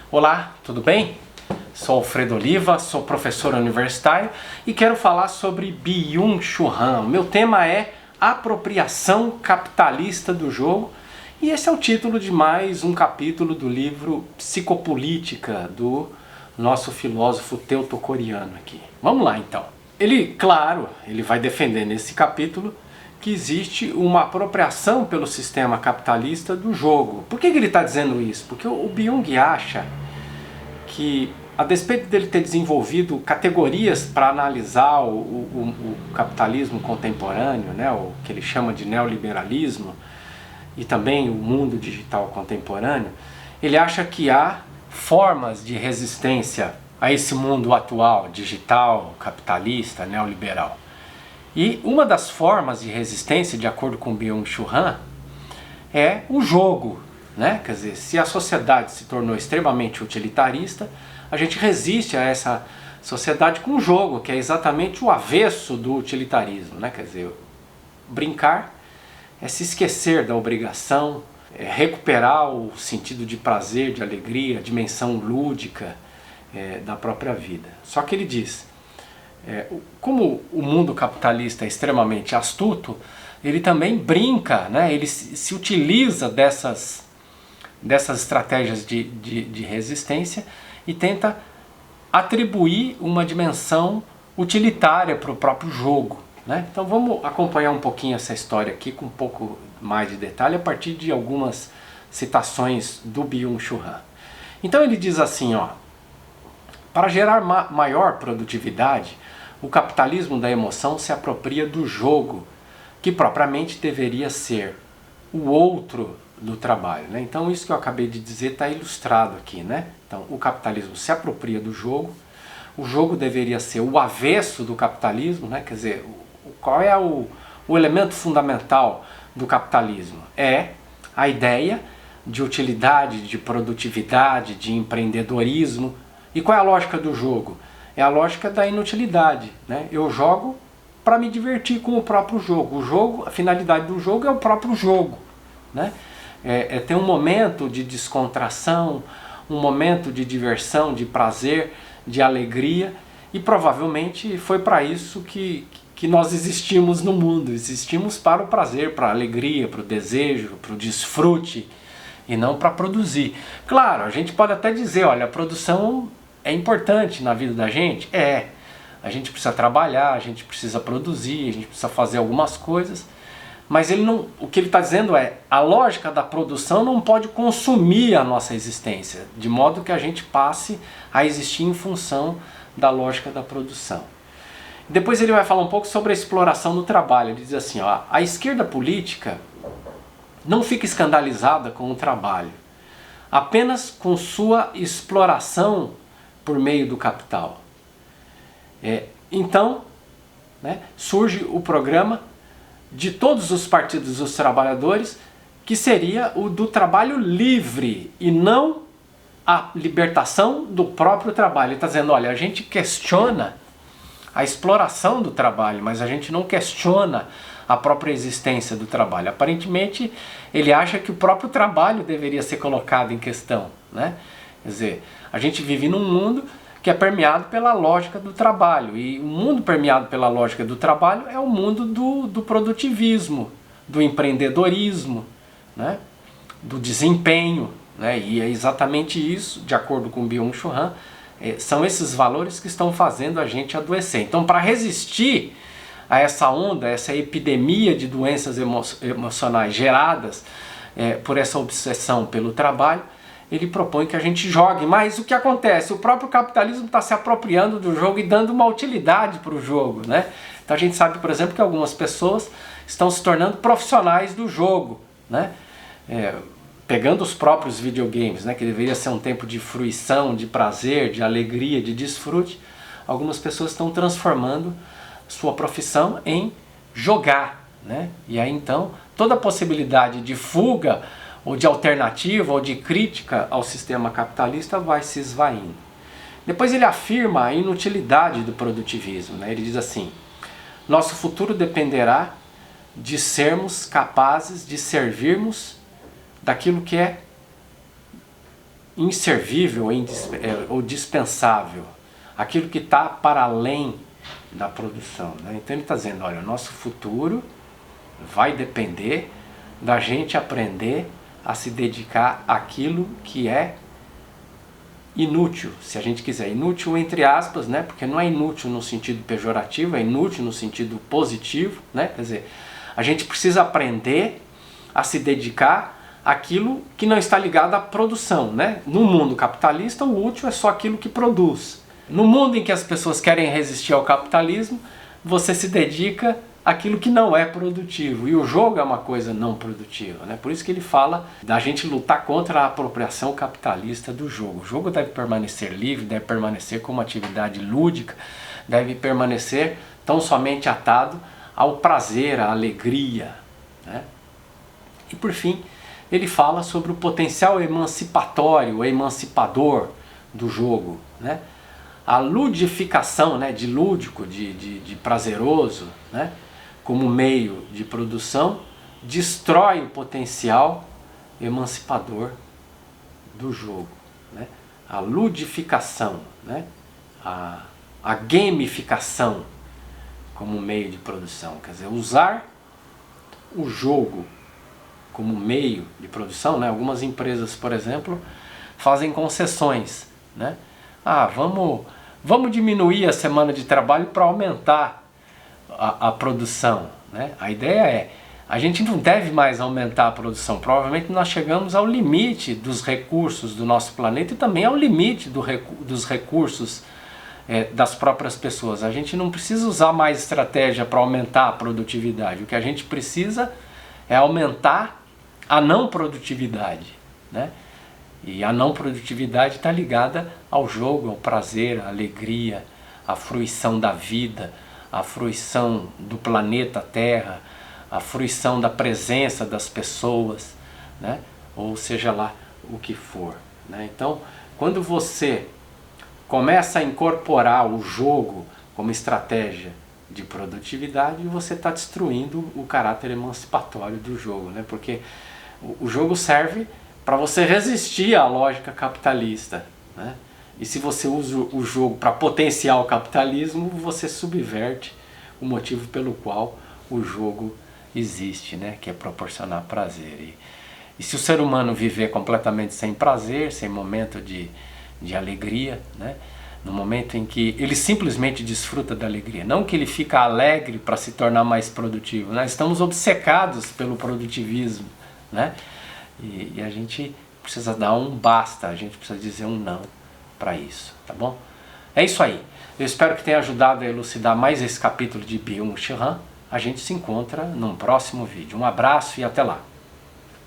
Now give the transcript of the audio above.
Olá, tudo bem? Sou Alfredo Oliva, sou professor universitário e quero falar sobre Byung-Chul Han. Meu tema é apropriação capitalista do jogo e esse é o título de mais um capítulo do livro Psicopolítica do nosso filósofo teuto-coreano aqui. Vamos lá então. Ele vai defender nesse capítulo que existe uma apropriação pelo sistema capitalista do jogo. Por que ele está dizendo isso? Porque o Byung acha que, a despeito dele ter desenvolvido categorias para analisar o capitalismo contemporâneo, né, o que ele chama de neoliberalismo, e também o mundo digital contemporâneo, ele acha que há formas de resistência a esse mundo atual, digital, capitalista, neoliberal. E uma das formas de resistência, de acordo com Byung-Chul Han, é o jogo, né? Quer dizer, se a sociedade se tornou extremamente utilitarista, a gente resiste a essa sociedade com o jogo, que é exatamente o avesso do utilitarismo, né? Quer dizer, brincar é se esquecer da obrigação, é recuperar o sentido de prazer, de alegria, a dimensão lúdica da própria vida. Só que ele diz, como o mundo capitalista é extremamente astuto, ele também brinca, né? Ele se utiliza dessas estratégias de resistência e tenta atribuir uma dimensão utilitária para o próprio jogo, né? Então vamos acompanhar um pouquinho essa história aqui com um pouco mais de detalhe a partir de algumas citações do Byung-Chul Han. Então ele diz assim, ó, para gerar maior produtividade, o capitalismo da emoção se apropria do jogo, que propriamente deveria ser o outro do trabalho, né? Então isso que eu acabei de dizer está ilustrado aqui, né? Então o capitalismo se apropria do jogo, o jogo deveria ser o avesso do capitalismo, né? Quer dizer, qual é o elemento fundamental do capitalismo? É a ideia de utilidade, de produtividade, de empreendedorismo. E qual é a lógica do jogo? É a lógica da inutilidade, né? Eu jogo para me divertir com o próprio jogo. O jogo, a finalidade do jogo é o próprio jogo, né? É ter um momento de descontração, um momento de diversão, de prazer, de alegria, e provavelmente foi para isso que nós existimos no mundo. Existimos para o prazer, para a alegria, para o desejo, para o desfrute, e não para produzir. Claro, a gente pode até dizer, olha, a produção é importante na vida da gente? É. A gente precisa trabalhar, a gente precisa produzir, a gente precisa fazer algumas coisas, mas o que ele está dizendo é, a lógica da produção não pode consumir a nossa existência, de modo que a gente passe a existir em função da lógica da produção. Depois ele vai falar um pouco sobre a exploração do trabalho. Ele diz assim, ó, a esquerda política não fica escandalizada com o trabalho, apenas com sua exploração por meio do capital. Então, né, surge o programa de todos os partidos dos trabalhadores, que seria o do trabalho livre e não a libertação do próprio trabalho. Ele está dizendo, olha, a gente questiona a exploração do trabalho, mas a gente não questiona a própria existência do trabalho. Aparentemente, ele acha que o próprio trabalho deveria ser colocado em questão, né? Quer dizer, a gente vive num mundo que é permeado pela lógica do trabalho, e o mundo permeado pela lógica do trabalho é o mundo do produtivismo, do empreendedorismo, né? Do desempenho, né? E é exatamente isso, de acordo com Byung-Chul Han, são esses valores que estão fazendo a gente adoecer. Então, para resistir a essa onda, essa epidemia de doenças emocionais geradas por essa obsessão pelo trabalho, ele propõe que a gente jogue. Mas o que acontece? O próprio capitalismo está se apropriando do jogo e dando uma utilidade para o jogo, né? Então a gente sabe, por exemplo, que algumas pessoas estão se tornando profissionais do jogo, né? Pegando os próprios videogames, né? Que deveria ser um tempo de fruição, de prazer, de alegria, de desfrute. Algumas pessoas estão transformando sua profissão em jogar, né? E aí então toda a possibilidade de fuga ou de alternativa, ou de crítica ao sistema capitalista vai se esvaindo. Depois ele afirma a inutilidade do produtivismo, né? Ele diz assim, nosso futuro dependerá de sermos capazes de servirmos daquilo que é inservível ou dispensável, aquilo que está para além da produção, né? Então ele está dizendo, olha, o nosso futuro vai depender da gente aprender a se dedicar àquilo que é inútil, se a gente quiser. Inútil entre aspas, né? Porque não é inútil no sentido pejorativo, é inútil no sentido positivo, né? Quer dizer, a gente precisa aprender a se dedicar àquilo que não está ligado à produção, né? No mundo capitalista, o útil é só aquilo que produz. No mundo em que as pessoas querem resistir ao capitalismo, você se dedica àquilo que não é produtivo. E o jogo é uma coisa não produtiva, né? Por isso que ele fala da gente lutar contra a apropriação capitalista do jogo. O jogo deve permanecer livre, deve permanecer como atividade lúdica, deve permanecer tão somente atado ao prazer, à alegria, né? E por fim, ele fala sobre o potencial emancipatório, emancipador do jogo, né? A ludificação, né, de lúdico, de prazeroso, né, como meio de produção, destrói o potencial emancipador do jogo, né? A ludificação, né, a gamificação como meio de produção, quer dizer, usar o jogo como meio de produção, né? Algumas empresas, por exemplo, fazem concessões, né? Vamos diminuir a semana de trabalho para aumentar a produção, né? A ideia é, a gente não deve mais aumentar a produção, provavelmente nós chegamos ao limite dos recursos do nosso planeta e também ao limite dos recursos das próprias pessoas. A gente não precisa usar mais estratégia para aumentar a produtividade, o que a gente precisa é aumentar a não produtividade, né? E a não produtividade está ligada ao jogo, ao prazer, à alegria, à fruição da vida, à fruição do planeta Terra, à fruição da presença das pessoas, né? Ou seja lá o que for, né? Então, quando você começa a incorporar o jogo como estratégia de produtividade, você está destruindo o caráter emancipatório do jogo, né? Porque o jogo serve para você resistir à lógica capitalista, né? E se você usa o jogo para potenciar o capitalismo, você subverte o motivo pelo qual o jogo existe, né? Que é proporcionar prazer. E se o ser humano viver completamente sem prazer, sem momento de alegria, né? No momento em que ele simplesmente desfruta da alegria, não que ele fica alegre para se tornar mais produtivo. Nós estamos obcecados pelo produtivismo, né? E a gente precisa dar um basta, a gente precisa dizer um não para isso, tá bom? É isso aí. Eu espero que tenha ajudado a elucidar mais esse capítulo de Byung-Chul Han. A gente se encontra num próximo vídeo. Um abraço e até lá.